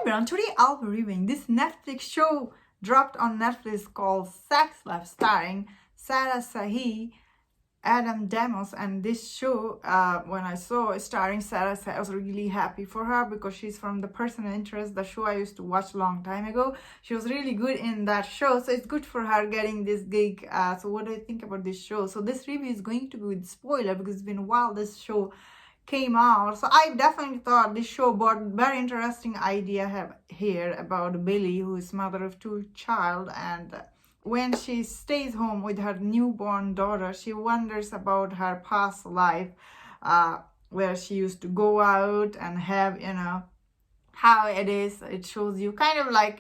everyone, today I'll be reviewing this Netflix show dropped on Netflix called Sex Life, starring Sarah Sahi, Adam Demos. And this show, when I saw it starring Sarah Sahi, I was really happy for her because she's from The Person of Interest, the show I used to watch a long time ago. She was really good in that show, so it's good for her getting this gig. So what do I think about this show? So this review is going to be with spoiler because it's been a while this show came out. So I definitely thought this show brought very interesting idea here about Billy, who is mother of two child, and when she stays home with her newborn daughter, she wonders about her past life, where she used to go out and have, how it is. It shows you kind of like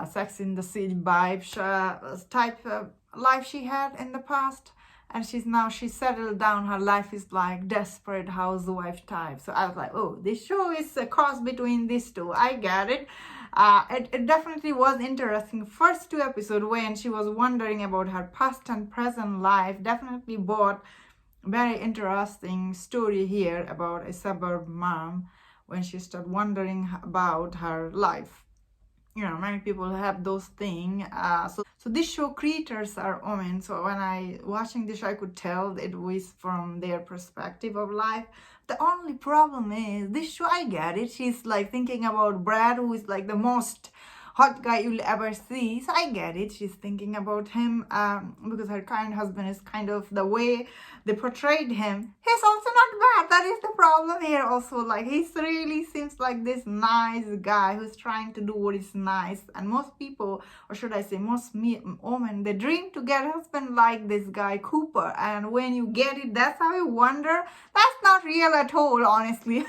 Sex in the City vibe type of life she had in the past. And she settled down. Her life is like desperate housewife type. So I was like, oh, this show is a cross between these two. I get it. It definitely was interesting. First two episodes when she was wondering about her past and present life definitely brought very interesting story here about a suburb mom when she started wondering about her life. Many people have those things. So this show creators are women. So when I watching this show, I could tell it was from their perspective of life. The only problem is this show, I get it. She's like thinking about Brad, who is like the most hot guy you'll ever see. So I get it. She's thinking about him because her current husband is kind of the way they portrayed him. He's also not bad. That is the problem here also. Like, he really seems like this nice guy who's trying to do what is nice. And most people, or should I say most women, they dream to get a husband like this guy, Cooper. And when you get it, that's how you wonder. That's not real at all, honestly.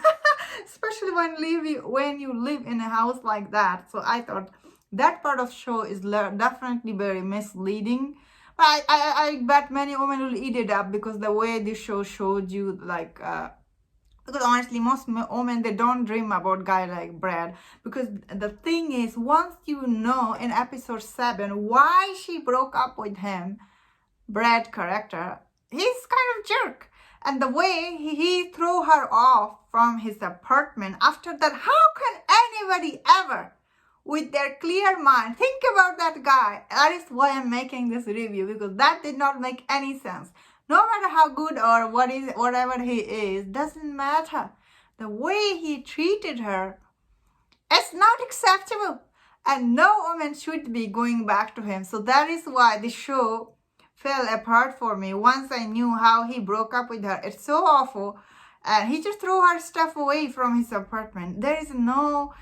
Especially when you live in a house like that. So I thought that part of show is definitely very misleading. But I bet many women will eat it up because the way this show showed you, like, because honestly, most women, they don't dream about guy like Brad. Because the thing is, once you know in episode 7 why she broke up with him, Brad character, he's kind of jerk. And the way he threw her off from his apartment after that, how can anybody ever, with their clear mind, think about that guy? That is why I'm making this review, because that did not make any sense. No matter how good or whatever he is, doesn't matter. The way he treated her, it's not acceptable. And no woman should be going back to him. So that is why the show fell apart for me once I knew how he broke up with her. It's so awful. And he just threw her stuff away from his apartment. There is no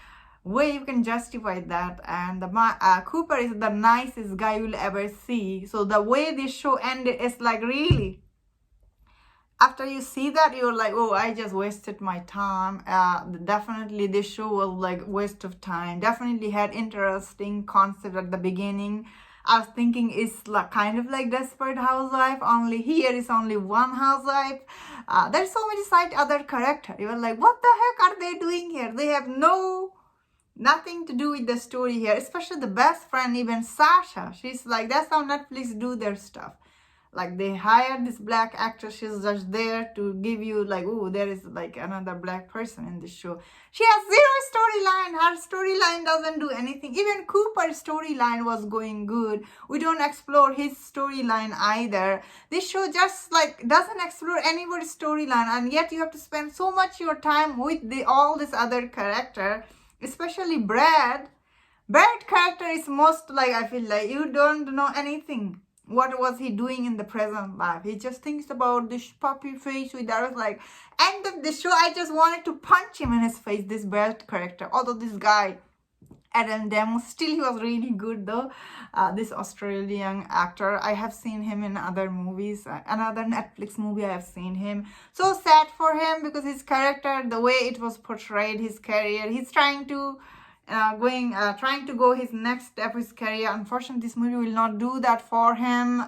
way you can justify that. And Cooper is the nicest guy you'll ever see. So the way this show ended is like, really, after you see that, you're like, oh, I just wasted my time. Definitely this show was like waste of time. Definitely had interesting concept at the beginning. I was thinking it's like kind of like Desperate Housewife, only here is only one housewife. There's so many side other character. You were like, what the heck are they doing here? They have nothing to do with the story here, especially the best friend, even Sasha. She's like, that's how Netflix do their stuff. Like, they hired this black actress. She's just there to give you like, oh, there is like another black person in this show. She has zero storyline. Her storyline doesn't do anything. Even Cooper's storyline was going good. We don't explore his storyline either. This show just like doesn't explore anybody's storyline, and yet you have to spend so much your time with all this other character, especially Brad. Brad character is most like, I feel like you don't know anything. What was he doing in the present life? He just thinks about this puppy face with that. I was like, end of the show, I just wanted to punch him in his face, this Brad character. Although this guy, Adam Demos, still he was really good though. This Australian actor, I have seen him in other movies. Another Netflix movie I have seen him. So sad for him because his character, the way it was portrayed, his career, he's trying to go his next step his career. Unfortunately, this movie will not do that for him.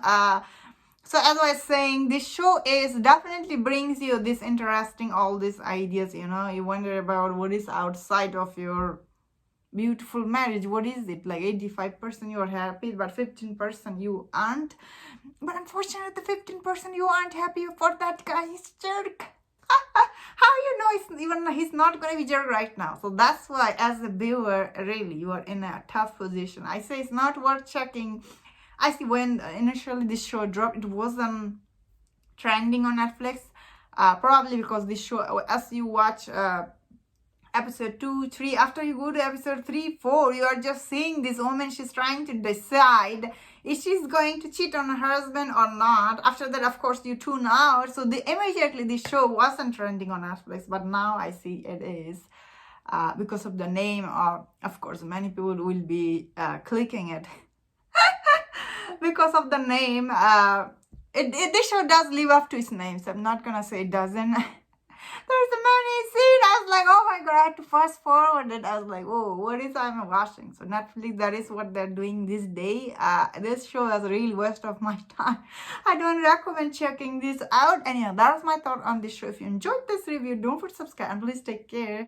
So as I was saying, this show is definitely brings you this interesting, all these ideas, you wonder about what is outside of your beautiful marriage. What is it? Like 85% you're happy, but 15% you aren't. But unfortunately, the 15% you aren't happy for, that guy is jerk. How you know he's not going to be jerk right now? So that's why, as a viewer, really, you are in a tough position. I say it's not worth checking. I see when initially this show dropped, it wasn't trending on Netflix. Probably because this show, as you watch episode 2, 3, after you go to episode 3, 4, you are just seeing this woman. She's trying to decide if she's going to cheat on her husband or not. After that, of course, you tune out. So immediately this show wasn't trending on Netflix, but now I see it is. Because of the name, of course, many people will be clicking it. Because of the name, this show does live up to its name, so I'm not gonna say it doesn't. There's a many scene. I was like, oh my god, I had to fast forward it. I was like, oh, what is I'm watching? So Netflix, that is what they're doing this day. This show is a real waste of my time. I don't recommend checking this out. Anyhow, that's my thought on this show. If you enjoyed this review, don't forget to subscribe and please take care.